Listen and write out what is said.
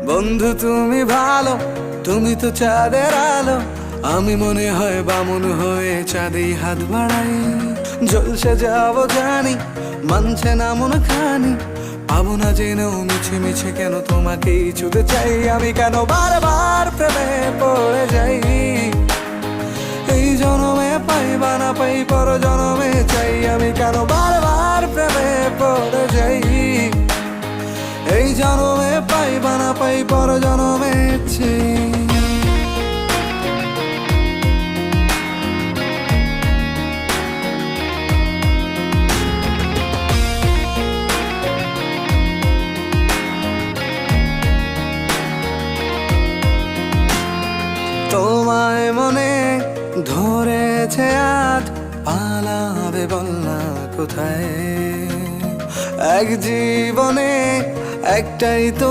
বন্ধু তুমি ভালো, তুমি তো চাঁদের আলো, আমি মনে হয় বামুন হয়ে চাঁদেই হাত বাড়াই। জলসে যাব জানি, মানছে না মন খানি, পাবো না জেনেও মিছে মিছে কেন তোমাকেই ছুতে চাই। আমি কেন বারবার প্রেমে পড়ে যাই, এই জনমে পাই বা না পাই পর জনমে চাই। আমি কেন বারবার প্রেমে পড়ে যাই, এই জনমে পাই বা না পাই পর জনমে চাই। তোমায় মনে ধরেছে আজ, পালাবে বল না কোথায়। এক জীবনে একটাই তো